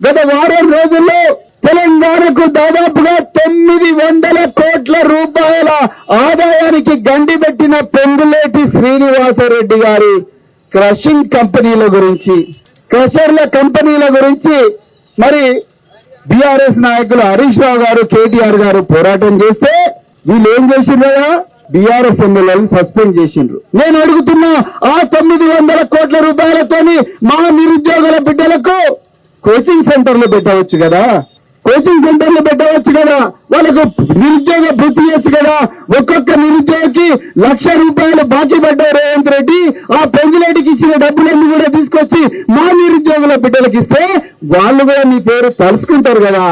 గత వారం రోజుల్లో తెలంగాణకు దాదాపుగా 900 కోట్ల రూపాయల ఆదాయానికి గండి పెట్టిన పొంగులేటి శ్రీనివాసరెడ్డి గారి క్రషింగ్ కంపెనీల గురించి, క్రషర్ల కంపెనీల గురించి మరి బీఆర్ఎస్ నాయకులు హరీష్ రావు గారు, కేటీఆర్ గారు పోరాటం చేస్తే వీళ్ళు ఏం చేసిండ్రు? బీఆర్ఎస్ ఎమ్మెల్యేలను సస్పెండ్ చేసిండ్రు. నేను అడుగుతున్నా, ఆ 900 కోట్ల రూపాయలతోని మా నిరుద్యోగుల బిడ్డలకు కోచింగ్ సెంటర్లు పెట్టవచ్చు కదా, కోచింగ్ సెంటర్లు పెట్టవచ్చు కదా, వాళ్ళకు నిరుద్యోగ భృతి ఇవ్వచ్చు కదా. ఒక్కొక్క నిరుద్యోగికి 1,00,000 రూపాయలు బాకీ పడ్డారు రేవంత్ రెడ్డి. ఆ పొంగులేటికి ఇచ్చిన డబ్బులన్నీ కూడా తీసుకొచ్చి మా నిరుద్యోగుల బిడ్డలకు ఇస్తే వాళ్ళు కూడా నీ పేరు తలుసుకుంటారు కదా.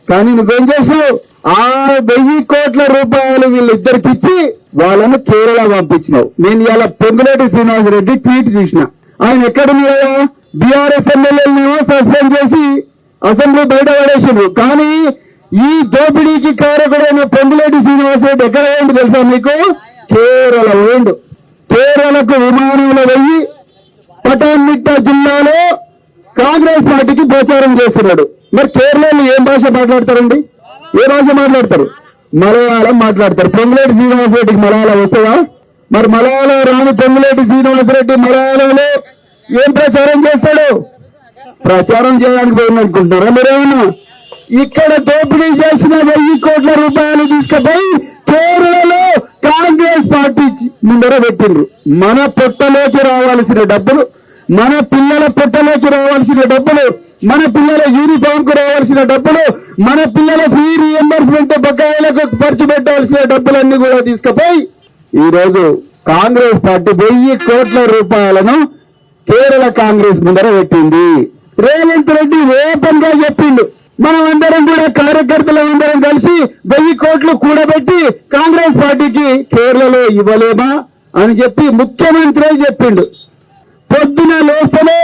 కానీ నువ్వేం చేసావు? 1000 కోట్ల రూపాయలు వీళ్ళిద్దరికి ఇచ్చి వాళ్ళను కేరళ పంపించినావు. నేను ఇలా పొంగులేటి శ్రీనివాసరెడ్డి ట్వీట్ చూసిన. ఆయన ఎక్కడుంది కదా, బీఆర్ఎస్ ఎమ్మెల్యేలను సస్పెండ్ చేసి అసెంబ్లీ బయట పడేసిండ్రు. కానీ ఈ దోపిడీకి కారకుడైన పొంగులేటి శ్రీనివాసరెడ్డి ఎక్కడ పోయిండు తెలుసా మీకు? కేరళ పోయిండు. కేరళకు విమానంలో వెళ్ళి పటాన్మిట్ట జిల్లాలో కాంగ్రెస్ పార్టీకి ప్రచారం చేస్తున్నాడు. మరి కేరళలో ఏం భాష మాట్లాడతారండి? ఏ భాష మాట్లాడతారు? మలయాళం మాట్లాడతారు. పొంగులేటి శ్రీనివాసరెడ్డికి మలయాళం వస్తుందా? మరి మలయాళం రాని పొంగులేటి శ్రీనివాసరెడ్డి మలయాళంలో ఏం ప్రచారం చేస్తాడు? ప్రచారం చేయడానికి పోయిందనుకుంటున్నారా మీరేమన్నా? ఇక్కడ దోపిడీ చేసిన 1000 కోట్ల రూపాయలు తీసుకుపోయి కేరళలో కాంగ్రెస్ పార్టీ ముందర పెట్టిండ్రు. మన పొట్టలోకి రావాల్సిన డబ్బులు, మన పిల్లల పొట్టలోకి రావాల్సిన డబ్బులు, మన పిల్లల యూనిఫామ్ కు రావాల్సిన డబ్బులు, మన పిల్లల ఫీ రీఎంబర్స్మెంట్ బకాయిలకు ఖర్చు పెట్టాల్సిన డబ్బులన్నీ కూడా తీసుకుపోయి ఈరోజు కాంగ్రెస్ పార్టీ 1000 కోట్ల రూపాయలను కేరళ కాంగ్రెస్ ముందర పెట్టింది. రేవంత్ రెడ్డి ఓపెన్ గా చెప్పిండు, మనం అందరం కూడా కార్యకర్తలు అందరం కలిసి 1000 కోట్లు కూడబెట్టి కాంగ్రెస్ పార్టీకి కేరళలో ఇవ్వలేమా అని చెప్పి ముఖ్యమంత్రి చెప్పిండు. పొద్దున లేస్తేనే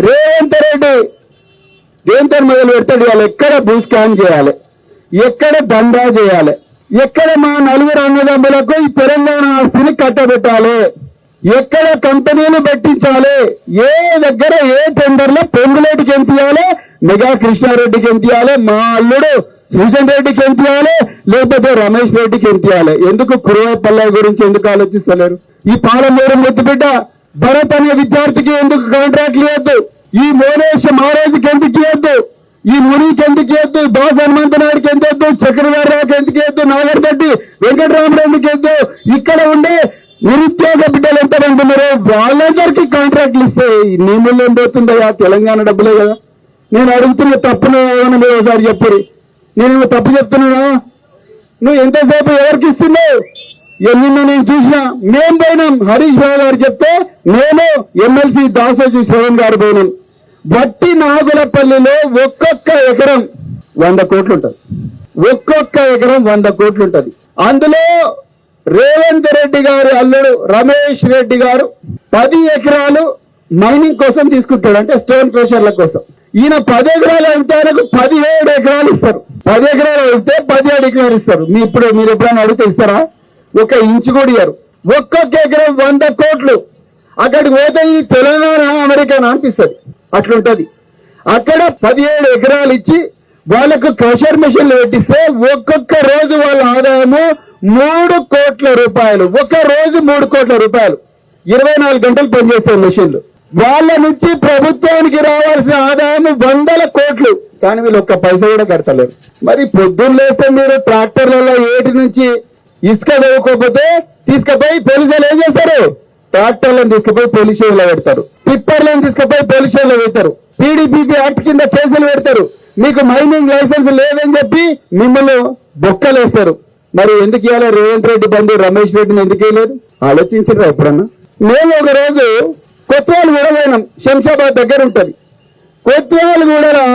రేవంత్ రెడ్డి దేంతో మొదలు పెడతాడు? వాళ్ళు ఎక్కడ భూ స్కాన్ చేయాలి, ఎక్కడ దందా చేయాలి, ఎక్కడ మా 4 అన్నదమ్ములకు ఈ తెలంగాణ ఆస్తిని కట్టబెట్టాలి, ఎక్కడ కంపెనీలు పెట్టించాలి, ఏ దగ్గర ఏ టెండర్లో పొంగులేటికి ఎంత ఇవ్వాలి, మెగా కృష్ణారెడ్డికి ఎంత ఇవ్వాలి, మా అల్లుడు సూజన్ రెడ్డికి ఎంత ఇవ్వాలి, లేకపోతే రమేష్ రెడ్డికి ఎంత ఇవ్వాలి. ఎందుకు కురువపల్లె గురించి ఎందుకు ఆలోచిస్తలేరు? ఈ పాలమూరు ముద్దుబిడ్డ భరత్ అనే విద్యార్థికి ఎందుకు కాంట్రాక్ట్లు ఇవ్వద్దు? ఈ మోనేష్ మహారాజుకి ఎందుకు ఇవ్వద్దు? ఈ మునికి ఎందుకు ఇవ్వద్దు? బాస్ హనుమంతనాయుడికి ఎంత వద్దు? చక్రవర్రావుకి ఎందుకు ఇవ్వద్దు? నాగర్రెడ్డి వెంకటరామరెడ్డికి వద్దు? ఇక్కడ ఉండే నిరుద్యోగ బిడ్డలు ఎంతమంది ఉన్నారో వాళ్ళందరికీ కాంట్రాక్ట్లు ఇస్తే నీ ముళ్ళు ఏం పోతుందా? తెలంగాణ డబ్బులే కదా. నేను అడుగుతున్న తప్పును మీరు ఒకసారి చెప్పరు. నేను తప్పు చెప్తున్నానా? నువ్వు ఎంతసేపు ఎవరికి ఇస్తున్నావు? నిన్న నేను చూసిన, మేము పోయినాం. హరీష్ రావు గారు చెప్తే నేను ఎమ్మెల్సీ దాసోజీ శ్రవణ్ గారు పోయినాం. వట్టి నాగులపల్లిలో ఒక్కొక్క ఎకరం 100 కోట్లు ఉంటుంది. ఒక్కొక్క ఎకరం 100 కోట్లు ఉంటుంది. అందులో రేవంత్ రెడ్డి గారి అల్లుడు రమేష్ రెడ్డి గారు 10 ఎకరాలు మైనింగ్ కోసం తీసుకుంటాడు, అంటే స్టోన్ క్రషర్ల కోసం. ఈయన 10 ఎకరాలు అయితే ఆయనకు 17 ఎకరాలు ఇస్తారు. 10 ఎకరాలు అయితే 17 ఎకరాలు ఇస్తారు. మీరు ఎప్పుడైనా అడిగితే ఇస్తారా? 1 ఇంచు కూడా ఇయ్యారు. ఒక్కొక్క ఎకరం 100 కోట్లు. అక్కడికి పోతే ఈ తెలంగాణ అమెరికాను అనిపిస్తుంది, అట్లుంటది. అక్కడ 17 ఎకరాలు ఇచ్చి వాళ్ళకు క్రషర్ మిషన్లు పెట్టిస్తే ఒక్కొక్క రోజు వాళ్ళ ఆదాయము 3 కోట్ల రూపాయలు. ఒక రోజు 3 కోట్ల రూపాయలు. 24 గంటలు పనిచేసే మిషన్లు. వాళ్ళ నుంచి ప్రభుత్వానికి రావాల్సిన ఆదాయం 100 కోట్లు. కానీ వీళ్ళు ఒక్క పైసా కూడా కడతలేరు. మరి పొద్దున్న లేస్తే మీరు ట్రాక్టర్లలో ఏటి నుంచి ఇసుక వేయకపోతే తీసుకుపోయి పోలీసులు ఏం చేస్తారు? ట్రాక్టర్లను తీసుకుపోయి పోలీస్ స్టేషన్లో పెడతారు, టిప్పర్లను తీసుకుపోయి పోలీస్ స్టేషన్లో పెడతారు, పీడీపీపీ యాక్ట్ కింద కేసులు పెడతారు. మీకు మైనింగ్ లైసెన్స్ లేదని చెప్పి మిమ్మల్ని బొక్కలేస్తారు. మరి ఎందుకు ఇవ్వాలి? రేవంత్ రెడ్డి బంధు రమేష్ రెడ్డిని ఎందుకు వేయలేదు? ఆలోచించరా ఎప్పుడన్నా? మేము ఒక రోజు కొత్వాలగూడ పోయినాం. శంషాబాద్ దగ్గర ఉంటది. కొత్వాలగూడలో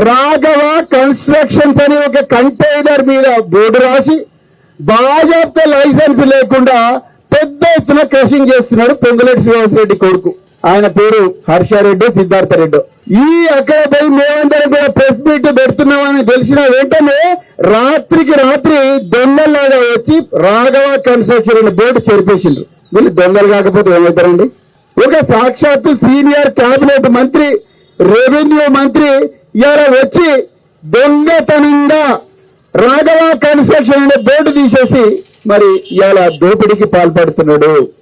రాఘవ కన్స్ట్రక్షన్స్ అని ఒక కంటైనర్ మీద బోర్డు రాసి బాజాప్తా లైసెన్స్ లేకుండా పెద్ద ఎత్తున క్రషింగ్ చేస్తున్నాడు పొంగులేటి శ్రీనివాసరెడ్డి కొడుకు. ఆయన పేరు హర్షారెడ్డి సిద్ధార్థ రెడ్డి. ఈ అక్కడ పోయి మేమందరం కూడా ప్రెస్ మీట్ పెడుతున్నామని తెలిసిన వెంటనే రాత్రికి రాత్రి దొంగల్లాగా వచ్చి రాఘవ కన్స్ట్రక్షన్ అనే బోర్డు చెరిపేసిండ్రు. వీళ్ళు దొంగలు కాకపోతే ఏమవుతారండి? ఒక సాక్షాత్తు సీనియర్ కేబినెట్ మంత్రి, రెవెన్యూ మంత్రి ఇవాళ వచ్చి దొంగతనంగా రాఘవ కన్స్ట్రక్షన్ అనే బోర్డు తీసేసి మరి ఇవాళ దోపిడీకి పాల్పడుతున్నాడు.